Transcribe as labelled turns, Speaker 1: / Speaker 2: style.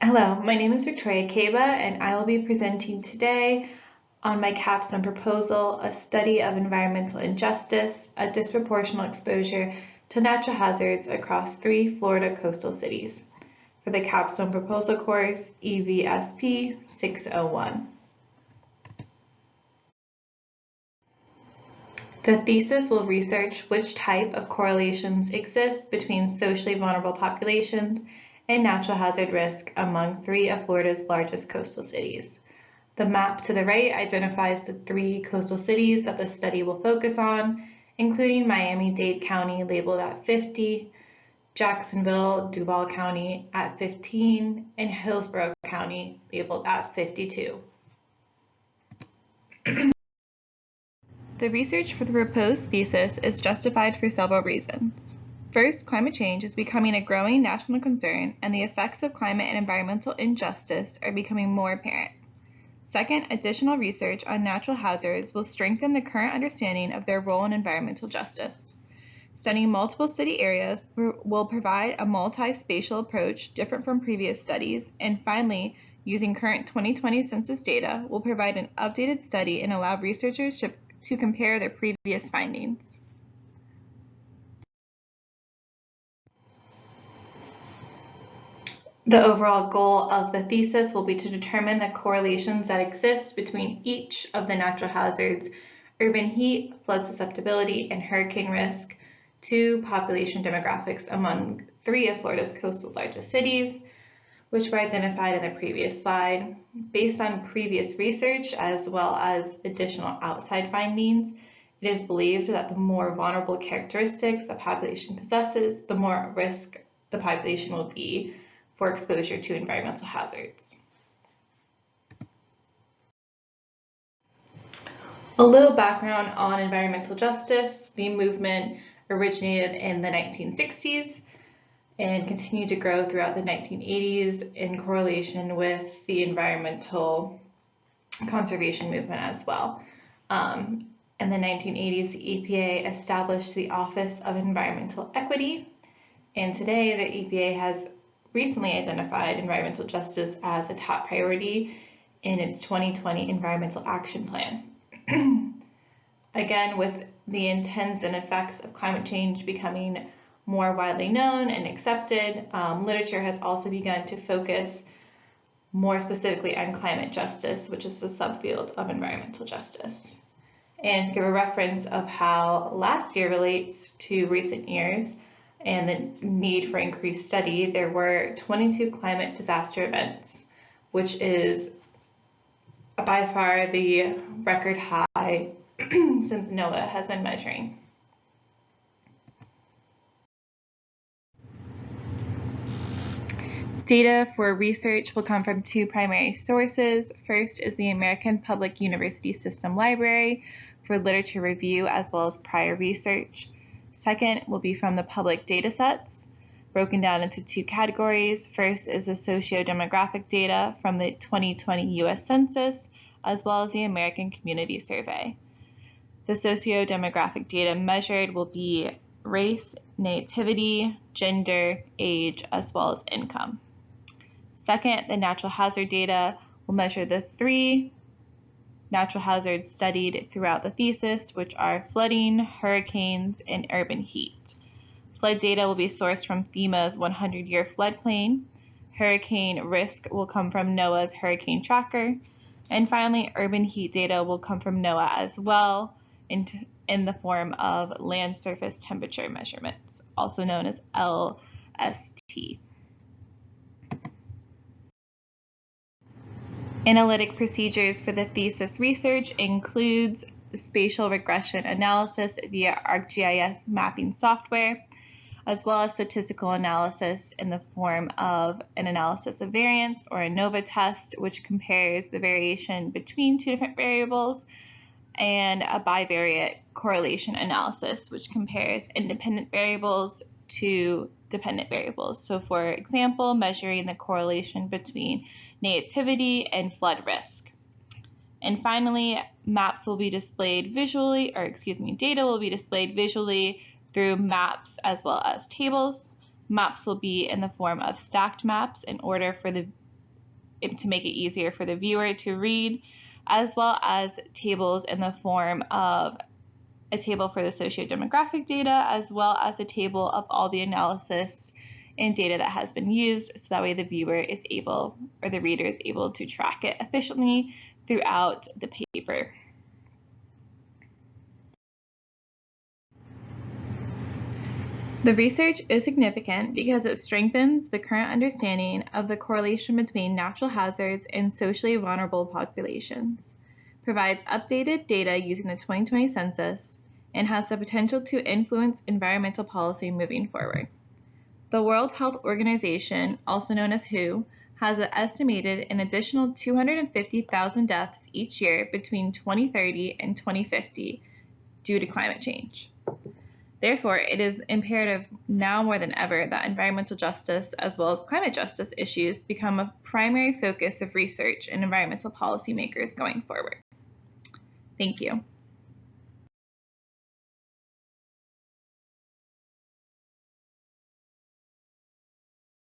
Speaker 1: Hello, my name is Victoria Caba, and I will be presenting today on my capstone proposal, a study of environmental injustice, a disproportional exposure to natural hazards across 3 Florida coastal cities, for the capstone proposal course EVSP601. The thesis will research which type of correlations exist between socially vulnerable populations and natural hazard risk among 3 of Florida's largest coastal cities. The map to the right identifies the 3 coastal cities that the study will focus on, including Miami-Dade County labeled at 50, Jacksonville, Duval County at 15, and Hillsborough County labeled at 52. The research for the proposed thesis is justified for several reasons. First, climate change is becoming a growing national concern, and the effects of climate and environmental injustice are becoming more apparent. Second, additional research on natural hazards will strengthen the current understanding of their role in environmental justice. Studying multiple city areas will provide a multi-spatial approach different from previous studies. And finally, using current 2020 census data will provide an updated study and allow researchers to compare their previous findings. The overall goal of the thesis will be to determine the correlations that exist between each of the natural hazards, urban heat, flood susceptibility, and hurricane risk, to population demographics among 3 of Florida's coastal largest cities, which were identified in the previous slide. Based on previous research as well as additional outside findings, it is believed that the more vulnerable characteristics a population possesses, the more at risk the population will be for exposure to environmental hazards. A little background on environmental justice. The movement originated in the 1960s and continued to grow throughout the 1980s in correlation with the environmental conservation movement as well. In the 1980s, the EPA established the Office of Environmental Equity, and today the EPA has recently identified environmental justice as a top priority in its 2020 Environmental Action Plan. Again, with the intents and effects of climate change becoming more widely known and accepted, literature has also begun to focus more specifically on climate justice, which is a subfield of environmental justice. And to give a reference of how last year relates to recent years and the need for increased study, there were 22 climate disaster events, which is by far the record high since NOAA has been measuring. Data for research will come from 2 primary sources. First is the American Public University System Library for literature review as well as prior research. Second will be from the public data sets, broken down into 2 categories. First is the socio-demographic data from the 2020 U.S. Census, as well as the American Community Survey. The socio-demographic data measured will be race, nativity, gender, age, as well as income. Second, the natural hazard data will measure the 3 natural hazards studied throughout the thesis, which are flooding, hurricanes, and urban heat. Flood data will be sourced from FEMA's 100-year floodplain. Hurricane risk will come from NOAA's Hurricane Tracker. And finally, urban heat data will come from NOAA as well in the form of land surface temperature measurements, also known as LST. Analytic procedures for the thesis research includes spatial regression analysis via ArcGIS mapping software, as well as statistical analysis in the form of an analysis of variance or ANOVA test, which compares the variation between 2 different variables, and a bivariate correlation analysis, which compares independent variables to dependent variables. So for example, measuring the correlation between nativity and flood risk. And finally, data will be displayed visually through maps as well as tables. Maps will be in the form of stacked maps in order for the to make it easier for the viewer to read, as well as tables in the form of a table for the socio-demographic data, as well as a table of all the analysis and data that has been used, so that way the viewer is able, or the reader is able to track it efficiently throughout the paper. The research is significant because it strengthens the current understanding of the correlation between natural hazards and socially vulnerable populations, provides updated data using the 2020 census, and has the potential to influence environmental policy moving forward. The World Health Organization, also known as WHO, has estimated an additional 250,000 deaths each year between 2030 and 2050 due to climate change. Therefore, it is imperative now more than ever that environmental justice as well as climate justice issues become a primary focus of research and environmental policymakers going forward. Thank you.